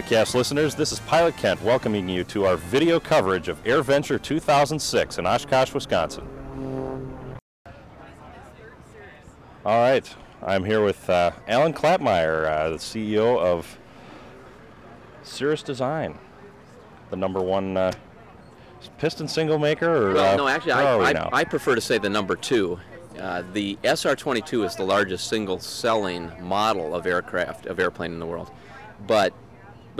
Pilotcast listeners, this is Pilot Kent welcoming you to our video coverage of AirVenture 2006 in Oshkosh, Wisconsin. All right, I'm here with Alan Klapmeier, the CEO of Cirrus Design, the #1 piston single maker? Or, well, no, actually, I prefer to say the #2. The SR-22 is the largest single-selling model of airplane in the world, but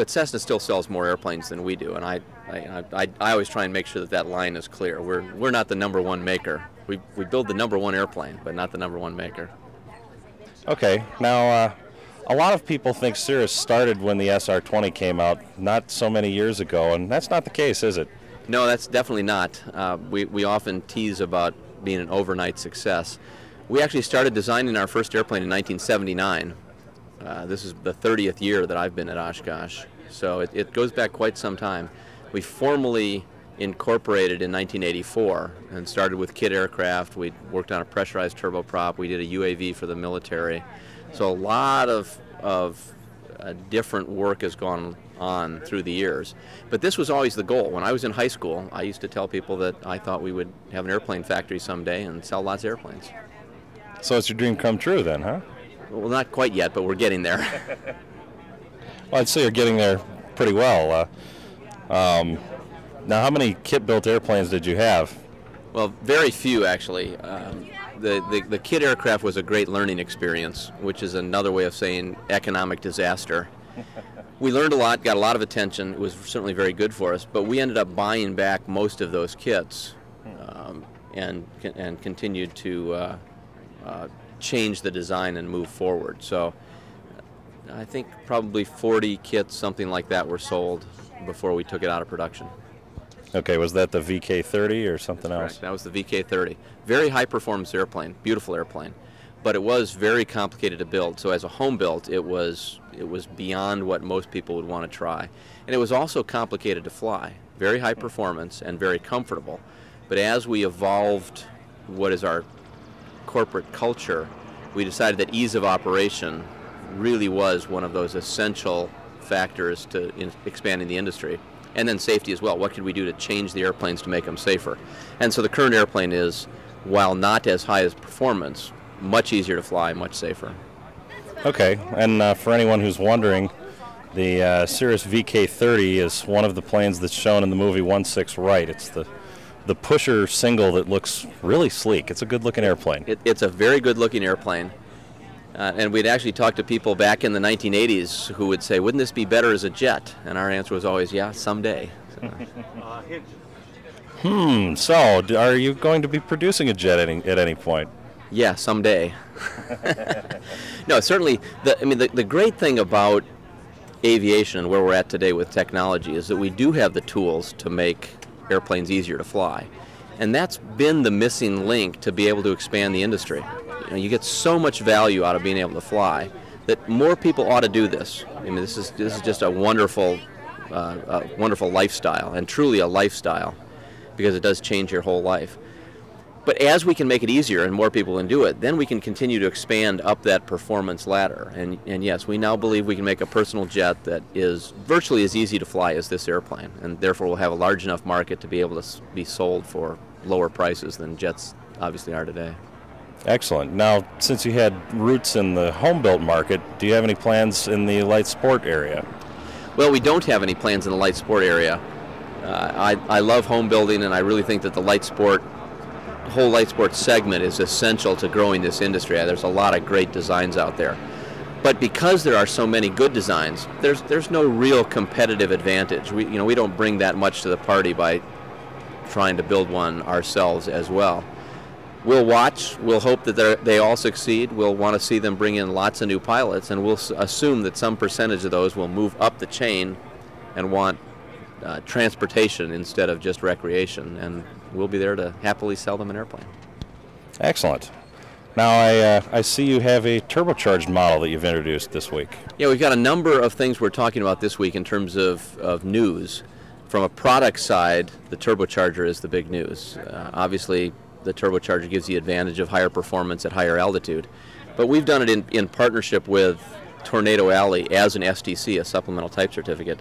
Cessna still sells more airplanes than we do, and I always try and make sure that line is clear. We're not the #1 maker. We build the #1 airplane, but not the #1 maker. Okay, now a lot of people think Cirrus started when the SR-20 came out, not so many years ago, and that's not the case, is it? No, that's definitely not. We often tease about being an overnight success. We actually started designing our first airplane in 1979. This is the 30th year that I've been at Oshkosh, so it goes back quite some time. We formally incorporated in 1984 and started with kit aircraft. We worked on a pressurized turboprop. We did a UAV for the military. So a lot of different work has gone on through the years. But this was always the goal. When I was in high school, I used to tell people that I thought we would have an airplane factory someday and sell lots of airplanes. So it's your dream come true then, huh? Well, not quite yet, but we're getting there. Well, I'd say you're getting there pretty well. Now, how many kit-built airplanes did you have? Well, very few, actually. The kit aircraft was a great learning experience, which is another way of saying economic disaster. We learned a lot, got a lot of attention. It was certainly very good for us, but we ended up buying back most of those kits and continued to change the design and move forward. So I think probably 40 kits, something like that, were sold before we took it out of production. Okay, was that the VK-30 or something else? Correct. That was the VK-30. Very high-performance airplane, beautiful airplane, but it was very complicated to build. So as a home built, it was beyond what most people would want to try. And it was also complicated to fly. Very high performance and very comfortable. But as we evolved what is our corporate culture, we decided that ease of operation really was one of those essential factors to expanding the industry. And then safety as well. What could we do to change the airplanes to make them safer? And so the current airplane is, while not as high as performance, much easier to fly, much safer. Okay, and for anyone who's wondering, the Cirrus VK-30 is one of the planes that's shown in the movie 1-6 Right. It's the pusher single that looks really sleek. It's a good-looking airplane. It's a very good-looking airplane. And we'd actually talked to people back in the 1980s who would say, wouldn't this be better as a jet? And our answer was always, yeah, someday. So are you going to be producing a jet at any point? Yeah, someday. No, certainly, the great thing about aviation and where we're at today with technology is that we do have the tools to make airplanes easier to fly. And that's been the missing link to be able to expand the industry. You get so much value out of being able to fly that more people ought to do this. I mean, this is just a wonderful lifestyle, and truly a lifestyle, because it does change your whole life. But as we can make it easier and more people can do it, then we can continue to expand up that performance ladder. And yes, we now believe we can make a personal jet that is virtually as easy to fly as this airplane, and therefore will have a large enough market to be able to be sold for lower prices than jets obviously are today. Excellent. Now, since you had roots in the home-built market, do you have any plans in the light sport area? Well, we don't have any plans in the light sport area. I love home building, and I really think that the whole light sport segment is essential to growing this industry. There's a lot of great designs out there. But because there are so many good designs, there's no real competitive advantage. We don't bring that much to the party by trying to build one ourselves as well. We'll watch, we'll hope that they all succeed, we'll want to see them bring in lots of new pilots, and we'll assume that some percentage of those will move up the chain and want transportation instead of just recreation, and we'll be there to happily sell them an airplane. Excellent. Now I see you have a turbocharged model that you've introduced this week. Yeah, we've got a number of things we're talking about this week in terms of news. From a product side, the turbocharger is the big news. Obviously, the turbocharger gives the advantage of higher performance at higher altitude. But we've done it in partnership with Tornado Alley as an STC, a supplemental type certificate.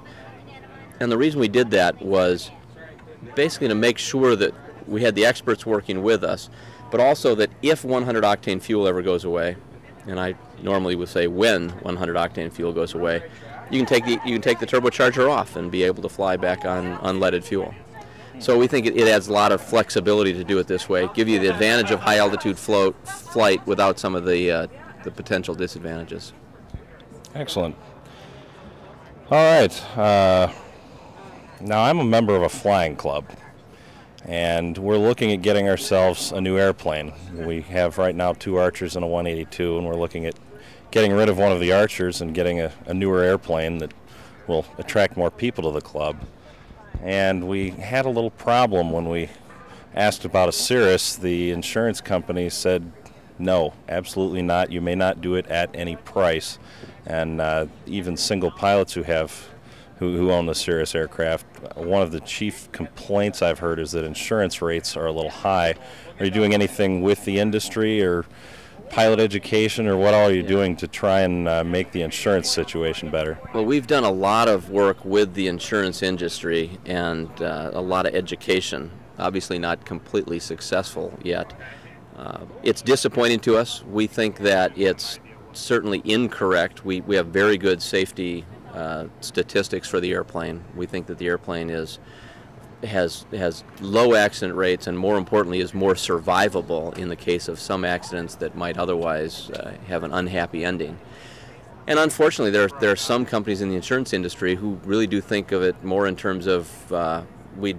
And the reason we did that was basically to make sure that we had the experts working with us, but also that if 100 octane fuel ever goes away, and I normally would say when 100 octane fuel goes away, you can take the turbocharger off and be able to fly back on unleaded fuel. So we think it adds a lot of flexibility to do it this way, give you the advantage of high altitude flight without some of the potential disadvantages. Excellent. All right. Now I'm a member of a flying club, and we're looking at getting ourselves a new airplane. We have right now 2 Archers and a 182, and we're looking at getting rid of one of the Archers and getting a newer airplane that will attract more people to the club. And we had a little problem when we asked about a Cirrus. The insurance company said, no, absolutely not. You may not do it at any price. And even single pilots who own the Cirrus aircraft, one of the chief complaints I've heard is that insurance rates are a little high. Are you doing anything with the industry or pilot education, or what all are you doing to try and make the insurance situation better? Well, we've done a lot of work with the insurance industry and a lot of education. Obviously not completely successful yet. It's disappointing to us. We think that it's certainly incorrect. We have very good safety statistics for the airplane. We think that the airplane has low accident rates, and more importantly is more survivable in the case of some accidents that might otherwise have an unhappy ending. And unfortunately there are some companies in the insurance industry who really do think of it more in terms of we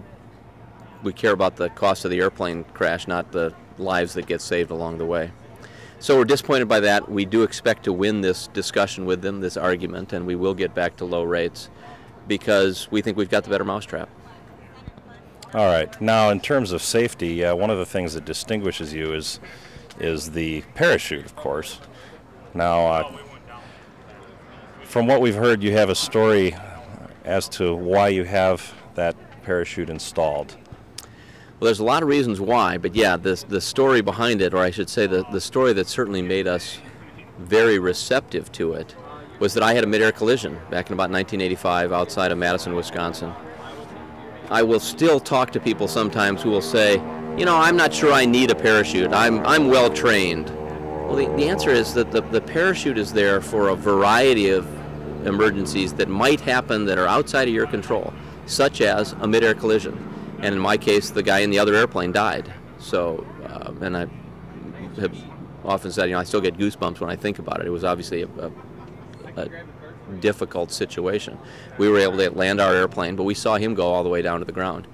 care about the cost of the airplane crash, not the lives that get saved along the way. So we're disappointed by that. We do expect to win this discussion with them, this argument, and we will get back to low rates because we think we've got the better mousetrap. All right. Now, in terms of safety, one of the things that distinguishes you is the parachute, of course. Now, from what we've heard, you have a story as to why you have that parachute installed. Well, there's a lot of reasons why, but yeah, the story behind it, or I should say the story that certainly made us very receptive to it, was that I had a mid-air collision back in about 1985 outside of Madison, Wisconsin. I will still talk to people sometimes who will say, you know, I'm not sure I need a parachute. I'm well trained. Well, the answer is that the parachute is there for a variety of emergencies that might happen that are outside of your control, such as a mid-air collision. And in my case, the guy in the other airplane died. So, and I have often said, you know, I still get goosebumps when I think about it. It was obviously a difficult situation. We were able to land our airplane, but we saw him go all the way down to the ground.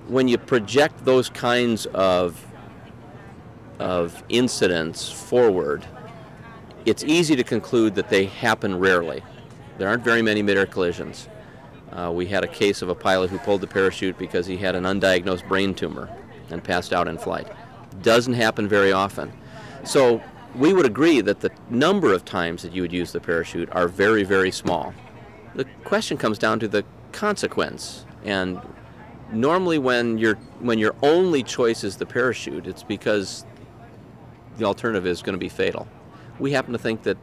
When you project those kinds of incidents forward, it's easy to conclude that they happen rarely. There aren't very many mid-air collisions. We had a case of a pilot who pulled the parachute because he had an undiagnosed brain tumor and passed out in flight. Doesn't happen very often. So we would agree that the number of times that you would use the parachute are very, very small. The question comes down to the consequence. And normally when your only choice is the parachute, it's because the alternative is going to be fatal. We happen to think that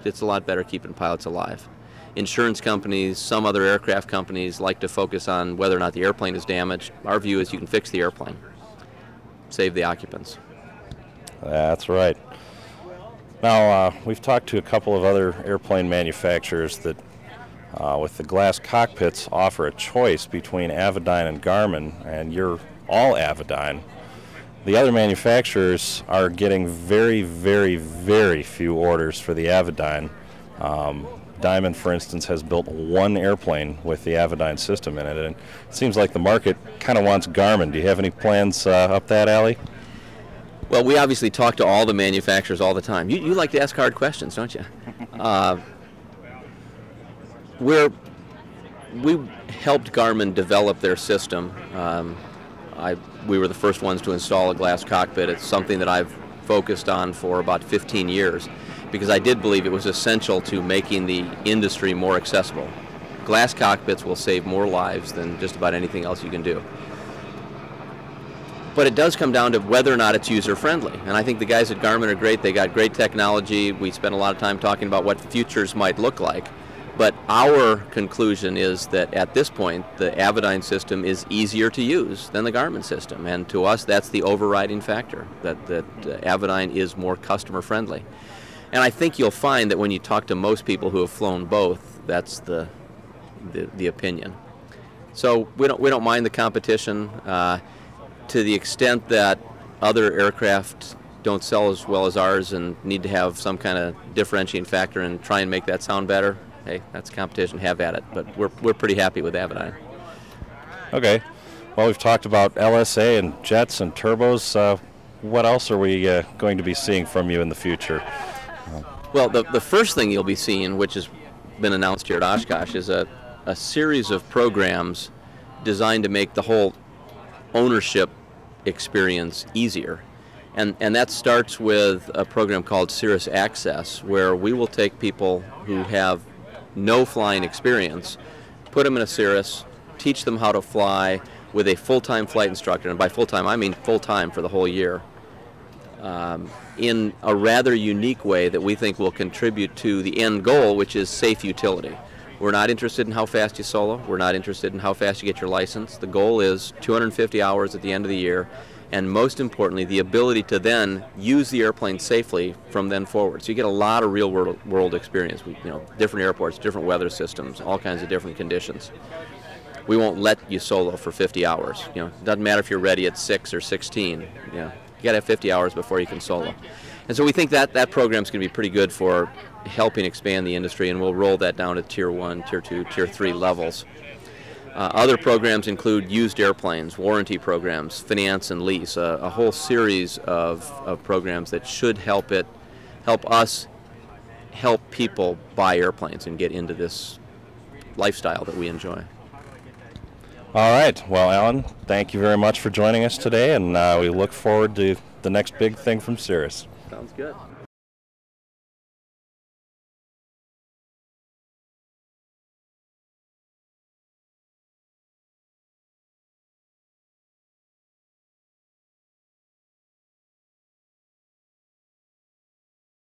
it's a lot better keeping pilots alive. Insurance companies, some other aircraft companies like to focus on whether or not the airplane is damaged. Our view is you can fix the airplane, save the occupants. That's right. Now, we've talked to a couple of other airplane manufacturers that, with the glass cockpits, offer a choice between Avidyne and Garmin, and you're all Avidyne. The other manufacturers are getting very, very, very few orders for the Avidyne. Diamond, for instance, has built one airplane with the Avidyne system in it, and it seems like the market kind of wants Garmin. Do you have any plans up that alley? Well, we obviously talk to all the manufacturers all the time. You like to ask hard questions, don't you? We helped Garmin develop their system. We were the first ones to install a glass cockpit. It's something that I've focused on for about 15 years because I did believe it was essential to making the industry more accessible. Glass cockpits will save more lives than just about anything else you can do. But it does come down to whether or not it's user-friendly. And I think the guys at Garmin are great. They got great technology. We spent a lot of time talking about what futures might look like. But our conclusion is that at this point, the Avidyne system is easier to use than the Garmin system. And to us, that's the overriding factor, that Avidyne is more customer-friendly. And I think you'll find that when you talk to most people who have flown both, that's the opinion. So we don't mind the competition. To the extent that other aircraft don't sell as well as ours and need to have some kind of differentiating factor and try and make that sound better, hey, that's competition, have at it. But we're pretty happy with Avidyne. Okay. Well, we've talked about LSA and jets and turbos. What else are we going to be seeing from you in the future? Well, the first thing you'll be seeing, which has been announced here at Oshkosh, is a series of programs designed to make the whole ownership experience easier. And that starts with a program called Cirrus Access, where we will take people who have no flying experience, put them in a Cirrus, teach them how to fly with a full-time flight instructor, and by full-time I mean full-time for the whole year, in a rather unique way that we think will contribute to the end goal, which is safe utility. We're not interested in how fast you solo. We're not interested in how fast you get your license. The goal is 250 hours at the end of the year, and most importantly, the ability to then use the airplane safely from then forward. So you get a lot of real world experience. Different airports, different weather systems, all kinds of different conditions. We won't let you solo for 50 hours. It doesn't matter if you're ready at 6 or 16. You got to have 50 hours before you can solo. And so we think that program's going to be pretty good for helping expand the industry, and we'll roll that down to Tier 1, Tier 2, Tier 3 levels. Other programs include used airplanes, warranty programs, finance and lease, a whole series of programs that should help us help people buy airplanes and get into this lifestyle that we enjoy. All right. Well, Alan, thank you very much for joining us today, and we look forward to the next big thing from Cirrus. Sounds good.